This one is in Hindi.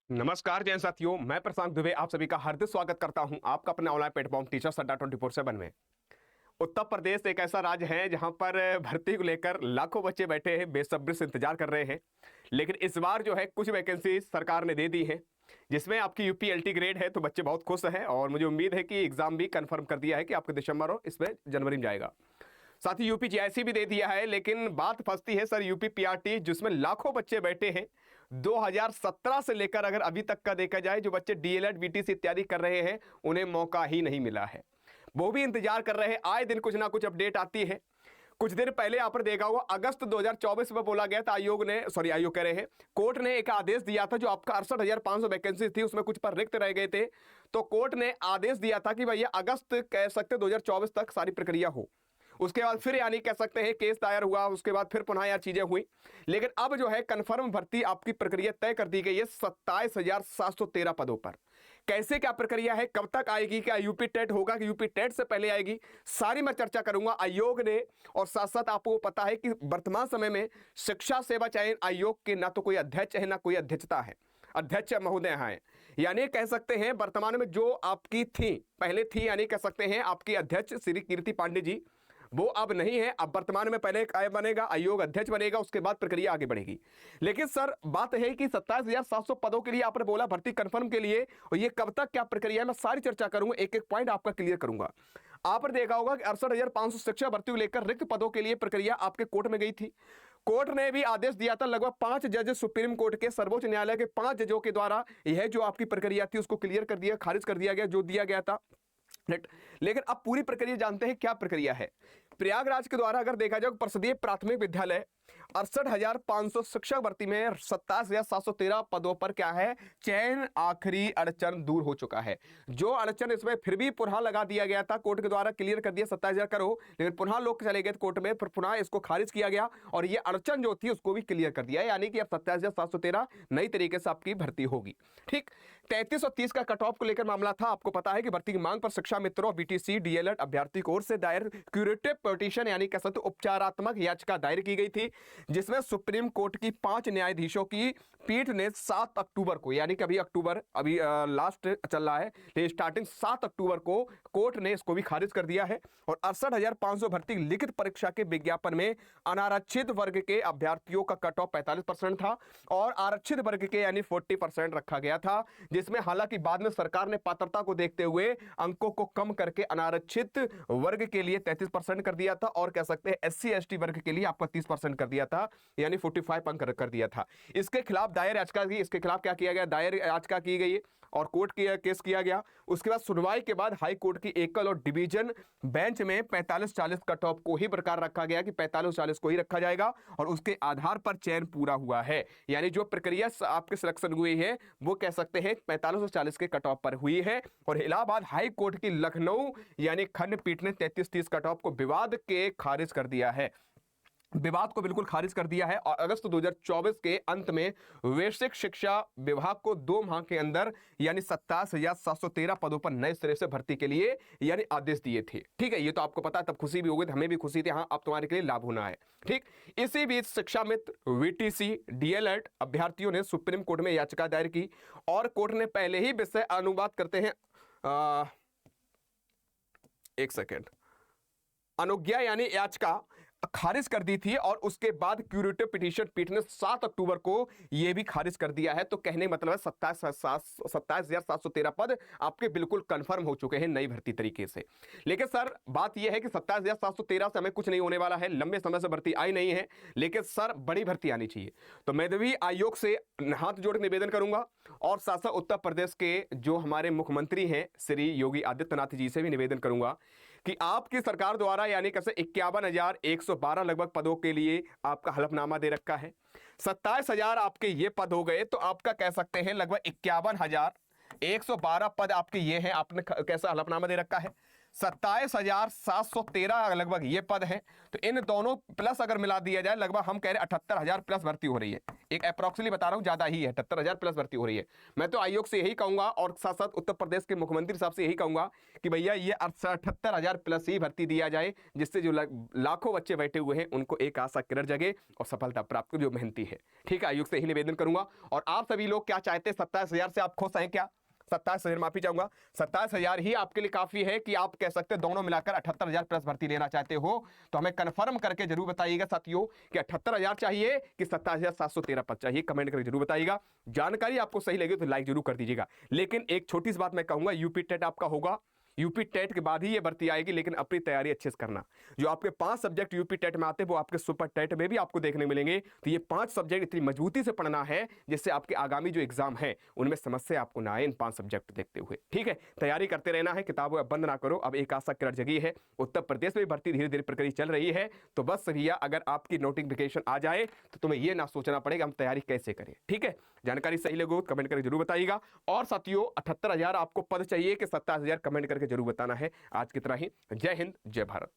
नमस्कार जैन साथियों, मैं प्रशांत दुबे आप सभी का हार्दिक स्वागत करता हूं आपका अपने ऑनलाइन प्लेटफॉर्म टीचर्स अड्डा 24/7 में। उत्तर प्रदेश एक ऐसा राज्य है जहां पर भर्ती को लेकर लाखों बच्चे बैठे हैं, बेसब्री से इंतजार कर रहे हैं। लेकिन इस बार जो है कुछ वैकेंसी सरकार ने दे दी है, जिसमें आपकी यूपी एलटी ग्रेड है, तो बच्चे बहुत खुश हैं और मुझे उम्मीद है कि एग्जाम भी कंफर्म कर दिया है कि आपके दिसंबर और इसमें जनवरी में जाएगा। साथ ही यूपी जीआईसी भी दे दिया है। लेकिन बात फंसती है सर यूपी पीआरटी, जिसमें लाखों बच्चे बैठे हैं। 2017 से लेकर अगर अभी तक का देखा जाए, जो बच्चे डीएलएड बीटीसी इत्यादि कर रहे हैं उन्हें मौका ही नहीं मिला है। वो भी इंतजार कर रहे हैं। आए दिन कुछ ना कुछ अपडेट आती है। कुछ दिन पहले यहाँ पर देखा होगा, अगस्त 2024 में बोला गया था, आयोग कह रहे हैं, कोर्ट ने एक आदेश दिया था। जो आपका 68,500 वैकेंसी थी उसमें कुछ पर रिक्त रह गए थे, तो कोर्ट ने आदेश दिया था कि भैया अगस्त कह सकते 2024 तक सारी प्रक्रिया हो। उसके बाद फिर यानी कह सकते हैं केस दायर हुआ, उसके बाद फिर पुनः यार चीजें हुई। लेकिन अब जो है कंफर्म भर्ती आपकी प्रक्रिया तय कर दी गई है 27,713 पदों पर। कैसे क्या प्रक्रिया है, कब तक आएगी, क्या यूपी टेट होगा कि यूपी टेट से पहले आएगी, सारी मैं चर्चा करूंगा आयोग ने। और साथ साथ आपको पता है कि वर्तमान समय में शिक्षा सेवा चयन आयोग के ना तो कोई अध्यक्ष है ना कोई अध्यक्षता है, अध्यक्ष महोदय हैं। यानी कह सकते हैं वर्तमान में जो आपकी थी पहले थी, यानी कह सकते हैं आपकी अध्यक्ष श्री कीर्ति पांडे जी, वो अब नहीं है। अब वर्तमान में पहले बनेगा आयोग अध्यक्ष बनेगा, उसके बाद प्रक्रिया आगे बढ़ेगी। लेकिन सर बात है कि 27,700 पदों के लिए आपने बोला भर्ती कंफर्म के लिए, और ये कब तक क्या प्रक्रिया है, मैं सारी चर्चा करूंगा, एक एक पॉइंट आपका क्लियर करूंगा। आपने देखा होगा कि 68,500 शिक्षा भर्ती को लेकर रिक्त पदों के लिए प्रक्रिया आपके कोर्ट में गई थी। कोर्ट ने भी आदेश दिया था, लगभग 5 जज सुप्रीम कोर्ट के, सर्वोच्च न्यायालय के 5 जजों के द्वारा यह जो आपकी प्रक्रिया थी उसको क्लियर कर दिया, खारिज कर दिया गया जो दिया गया था। लेकिन अब पूरी प्रक्रिया जानते हैं क्या प्रक्रिया है। प्रयागराज के द्वारा अगर देखा जाए, परिषदीय प्राथमिक विद्यालय 68,500 शिक्षक भर्ती में 27,713 पदों पर क्या है, चयन आखिरी अड़चन दूर हो चुका है। जो अड़चन इसमें फिर भी पुनः लगा दिया गया था, कोर्ट के द्वारा क्लियर कर दिया 27,000 करो, लेकिन पुनः लोग चले गए कोर्ट में, फिर पुनः इसको खारिज किया गया और ये अड़चन जो थी उसको भी क्लियर कर दिया। यानी कि अब 27,713 नई तरीके से आपकी भर्ती होगी। ठीक, 33 और 30 का कट ऑफ को लेकर मामला था। आपको पता है कि भर्ती की मांग पर शिक्षा मित्रों बीटीसी डीएलएड अभ्यर्थी की ओर से दायर क्यूरेटिव पिटीशन यानी कह सकते उपचारात्मक याचिका दायर की गई थी, जिसमें सुप्रीम कोर्ट की 5 न्यायाधीशों की पीठ ने 7 अक्टूबर को, यानी कि अभी लास्ट चल रहा है, लेकिन स्टार्टिंग 7 अक्टूबर को कोर्ट ने इसको भी खारिज कर दिया है। और 68,500 भर्ती लिखित परीक्षा के विज्ञापन में अनारक्षित वर्ग के अभ्यर्थियों का कट ऑफ 45% था और आरक्षित वर्ग के यानी 40% रखा गया था, जिसमें हालांकि बाद में सरकार ने पात्रता को देखते हुए अंकों को कम करके अनारक्षित वर्ग के लिए 33% कर दिया था और कह सकते हैं एससी एसटी वर्ग के लिए आपका 30% कर दिया था, यानी 45 अंक कर दिया था। इसके खिलाफ दायर याचिका की, इसके खिलाफ क्या किया गया, दायर याचिका की गई और कोर्ट की केस किया गया। उसके बाद सुनवाई के बाद हाई कोर्ट की एकल और डिवीजन बेंच में 45-40 कट ऑफ को ही बरकरार रखा गया कि 45-40 को ही रखा जाएगा और उसके आधार पर चयन पूरा हुआ है। यानी जो प्रक्रिया आपके सिलेक्शन हुई है वो कह सकते हैं 45 और 40 के कट ऑफ पर हुई है। और इलाहाबाद हाई कोर्ट की लखनऊ यानी खंडपीठ ने 33-30 कट ऑफ को विवाद के खारिज कर दिया है, विवाद को बिल्कुल खारिज कर दिया है। और अगस्त 2024 के अंत में वैश्विक शिक्षा विभाग को 2 माह के अंदर यानी 27,713 पदों पर नए सिरे से भर्ती के लिए यानी आदेश दिए थे। ठीक है, ये तो आपको पता है, तब खुशी भी हो गई, हमें भी खुशी थी, हाँ अब तुम्हारे के लिए लाभ होना है। ठीक, इसी बीच शिक्षा मित्र वीटीसी डीएलएड अभ्यर्थियों ने सुप्रीम कोर्ट में याचिका दायर की और कोर्ट ने पहले ही विषय अनुवाद करते हैं एक सेकेंड अनुज्ञा यानी याचिका खारिज कर दी थी और उसके बाद क्यूरेटिव पिटीशन पीठ ने 7 अक्टूबर को यह भी खारिज कर दिया है। तो कहने मतलब है 27,713 पद आपके बिल्कुल कंफर्म हो चुके हैं नई भर्ती तरीके से। लेकिन सर बात यह है कि 27,713 से हमें कुछ नहीं होने वाला है, लंबे समय से भर्ती आई नहीं है, लेकिन सर बड़ी भर्ती आनी चाहिए। तो मैं भी आयोग से हाथ जोड़ निवेदन करूंगा और साथ साथ उत्तर प्रदेश के जो हमारे मुख्यमंत्री हैं श्री योगी आदित्यनाथ जी से भी निवेदन करूंगा कि आपकी सरकार द्वारा यानी कैसे 51,112 लगभग पदों के लिए आपका हलफनामा दे रखा है। 27,000 आपके ये पद हो गए, तो आपका कह सकते हैं लगभग 51,112 पद आपके ये हैं, आपने कैसा हलफनामा दे रखा है। 27,713 लगभग ये पद है। तो इन दोनों प्लस अगर मिला दिया जाए लगभग हम कह रहे 78,000 प्लस भर्ती हो रही है। एक अप्रॉक्सिमली बता रहा हूं, ज्यादा ही है, 78,000 प्लस भर्ती हो रही है। मैं तो आयोग से यही कहूंगा और साथ साथ उत्तर प्रदेश के मुख्यमंत्री साहब से यही कहूंगा कि भैया ये 78,000 प्लस ही भर्ती दिया जाए, जिससे जो लाखों बच्चे बैठे हुए हैं उनको एक आशा किरण जगे और सफलता प्राप्त जो मेहनती है। ठीक है, आयोग से यही निवेदन करूंगा। और आप सभी लोग क्या चाहते हैं, 27,000 से आप खुश हैं क्या? 27,000, माफी चाहूंगा, 27,000 ही आपके लिए काफी है कि आप कह सकते हैं दोनों मिलाकर 78,000 प्लस भर्ती लेना चाहते हो? तो हमें कंफर्म करके जरूर बताइएगा साथियों कि 78,000 चाहिए कि 27,713 पद चाहिए, कमेंट करके जरूर बताइएगा। जानकारी आपको सही लगे तो लाइक जरूर कर दीजिएगा। लेकिन एक छोटी सी बात मैं कहूंगा, यूपी टेट आपका होगा, यूपी टेट के बाद ही ये भर्ती आएगी, लेकिन अपनी तैयारी अच्छे से करना। जो आपके 5 सब्जेक्ट यूपी टेट में आते हैं वो आपके सुपर टेट में भी आपको देखने मिलेंगे। तो ये 5 सब्जेक्ट इतनी मजबूती से पढ़ना है जिससे आपके आगामी जो एग्जाम है उनमें समस्या आपको ना आए इन 5 सब्जेक्ट देखते हुए। ठीक है, तैयारी करते रहना है, किताबें बंद ना करो। अब एक आशा किरण जगी है, उत्तर प्रदेश में भर्ती धीरे धीरे प्रक्रिया चल रही है। तो बस भैया अगर आपकी नोटिफिकेशन आ जाए तो तुम्हें यह ना सोचना पड़ेगा हम तैयारी कैसे करें। ठीक है, जानकारी सही लगे कमेंट करके जरूर बताइएगा। और साथियों 78,000 आपको पद चाहिए कि 27,000, कमेंट करके जरूर बताना है। आज की तरह ही जय हिंद, जय भारत।